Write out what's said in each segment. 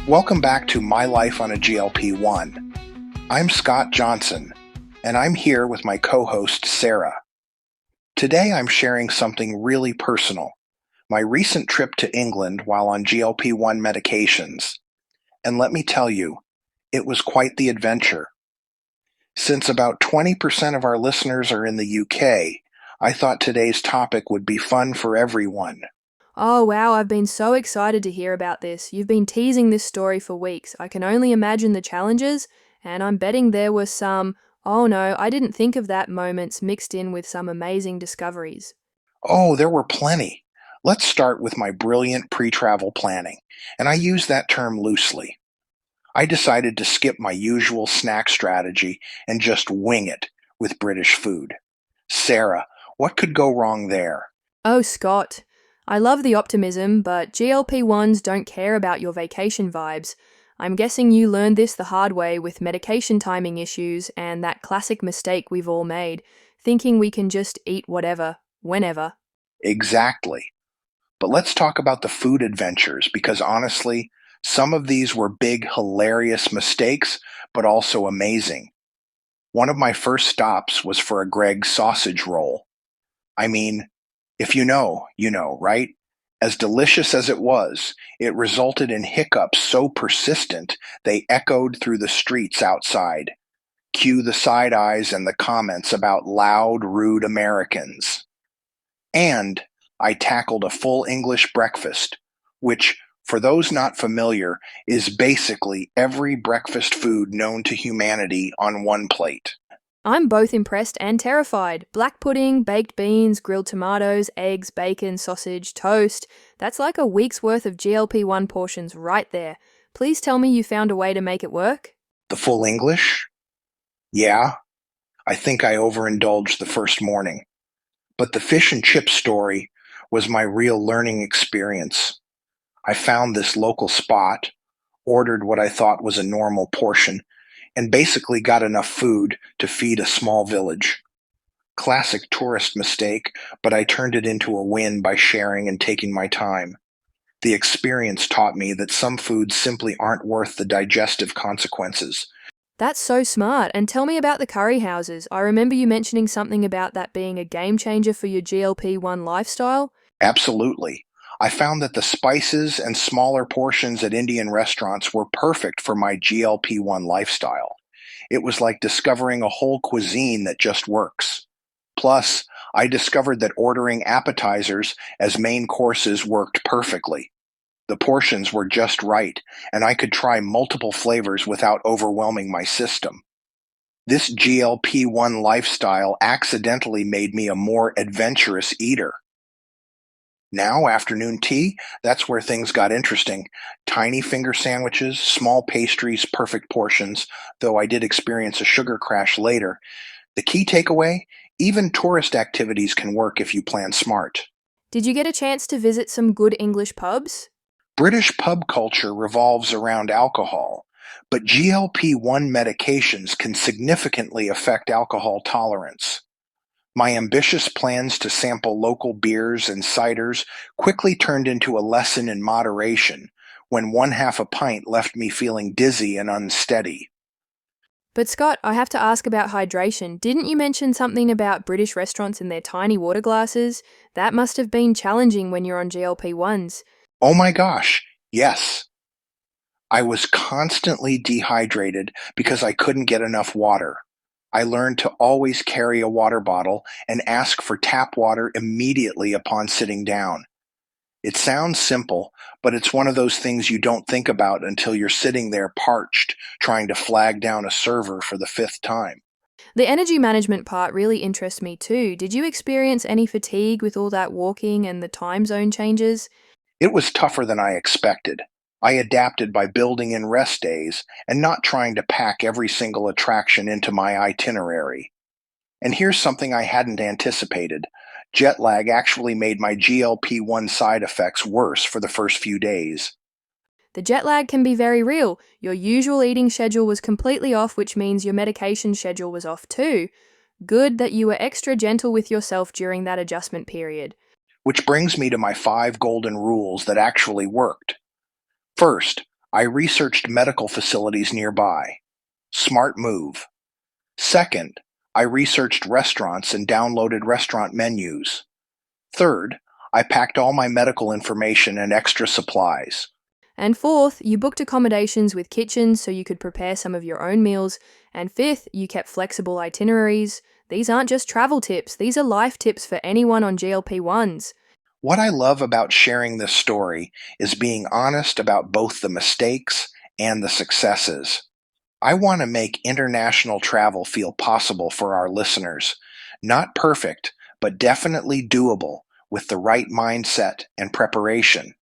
Welcome back to My Life on a GLP-1. I'm Scott Johnson, and I'm here with my co-host Sarah. Today I'm sharing something really personal, my recent trip to England while on GLP-1 medications. And let me tell you, it was quite the adventure. Since about 20% of our listeners are in the UK, I thought today's topic would be fun for everyone. Oh wow, I've been so excited to hear about this. You've been teasing this story for weeks. I can only imagine the challenges, and I'm betting there were some, oh no, I didn't think of that moments mixed in with some amazing discoveries. Oh, there were plenty. Let's start with my brilliant pre-travel planning, and I use that term loosely. I decided to skip my usual snack strategy and just wing it with British food. Sarah, what could go wrong there? Oh Scott, I love the optimism, but GLP-1s don't care about your vacation vibes. I'm guessing you learned this the hard way with medication timing issues and that classic mistake we've all made, thinking we can just eat whatever, whenever. Exactly. But let's talk about the food adventures because honestly, some of these were big, hilarious mistakes, but also amazing. One of my first stops was for a Greg's sausage roll. I mean, if you know, right? As delicious as it resulted in hiccups so persistent they echoed through the streets outside. Cue the side eyes and the comments about loud, rude Americans. And I tackled a full English breakfast, which, for those not familiar, is basically every breakfast food known to humanity on one plate. I'm both impressed and terrified. Black pudding, baked beans, grilled tomatoes, eggs, bacon, sausage, toast. That's like a week's worth of GLP-1 portions right there. Please tell me you found a way to make it work? The full English? Yeah, I think I overindulged the first morning. But the fish and chip story was my real learning experience. I found this local spot, ordered what I thought was a normal portion, and basically got enough food to feed a small village. Classic tourist mistake, but I turned it into a win by sharing and taking my time. The experience taught me that some foods simply aren't worth the digestive consequences. That's so smart. And tell me about the curry houses. I remember you mentioning something about that being a game changer for your GLP-1 lifestyle. Absolutely. I found that the spices and smaller portions at Indian restaurants were perfect for my GLP-1 lifestyle. It was like discovering a whole cuisine that just works. Plus, I discovered that ordering appetizers as main courses worked perfectly. The portions were just right, and I could try multiple flavors without overwhelming my system. This GLP-1 lifestyle accidentally made me a more adventurous eater. Now, afternoon tea, that's where things got interesting. Tiny finger sandwiches, small pastries, perfect portions, though I did experience a sugar crash later. The key takeaway? Even tourist activities can work if you plan smart. Did you get a chance to visit some good English pubs? British pub culture revolves around alcohol, but GLP-1 medications can significantly affect alcohol tolerance. My ambitious plans to sample local beers and ciders quickly turned into a lesson in moderation when one half a pint left me feeling dizzy and unsteady. But Scott, I have to ask about hydration. Didn't you mention something about British restaurants and their tiny water glasses? That must have been challenging when you're on GLP-1s. Oh my gosh, yes. I was constantly dehydrated because I couldn't get enough water. I learned to always carry a water bottle and ask for tap water immediately upon sitting down. It sounds simple, but it's one of those things you don't think about until you're sitting there parched, trying to flag down a server for the fifth time. The energy management part really interests me too. Did you experience any fatigue with all that walking and the time zone changes? It was tougher than I expected. I adapted by building in rest days and not trying to pack every single attraction into my itinerary. And here's something I hadn't anticipated. Jet lag actually made my GLP-1 side effects worse for the first few days. The jet lag can be very real. Your usual eating schedule was completely off, which means your medication schedule was off too. Good that you were extra gentle with yourself during that adjustment period. Which brings me to my 5 golden rules that actually worked. First, I researched medical facilities nearby. Smart move. Second, I researched restaurants and downloaded restaurant menus. Third, I packed all my medical information and extra supplies. And fourth, you booked accommodations with kitchens so you could prepare some of your own meals. And fifth, you kept flexible itineraries. These aren't just travel tips, these are life tips for anyone on GLP-1s. What I love about sharing this story is being honest about both the mistakes and the successes. I want to make international travel feel possible for our listeners. Not perfect, but definitely doable with the right mindset and preparation.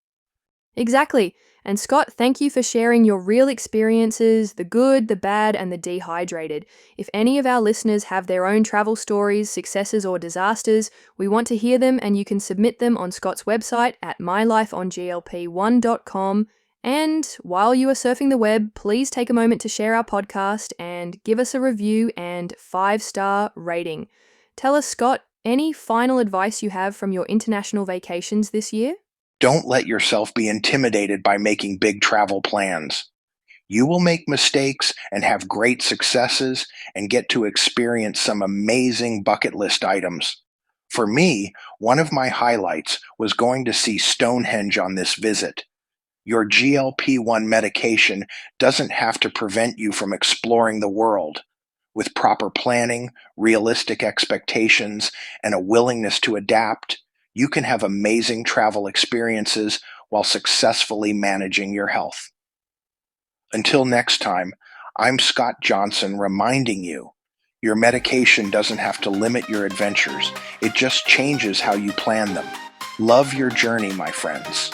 Exactly. And Scott, thank you for sharing your real experiences, the good, the bad, and the dehydrated. If any of our listeners have their own travel stories, successes, or disasters, we want to hear them, and you can submit them on Scott's website at mylifeonglp1.com. And while you are surfing the web, please take a moment to share our podcast and give us a review and 5-star rating. Tell us, Scott, any final advice you have from your international vacations this year? Don't let yourself be intimidated by making big travel plans. You will make mistakes and have great successes and get to experience some amazing bucket list items. For me, one of my highlights was going to see Stonehenge on this visit. Your GLP-1 medication doesn't have to prevent you from exploring the world. With proper planning, realistic expectations, and a willingness to adapt, you can have amazing travel experiences while successfully managing your health. Until next time, I'm Scott Johnson reminding you your medication doesn't have to limit your adventures, it just changes how you plan them. Love your journey, my friends.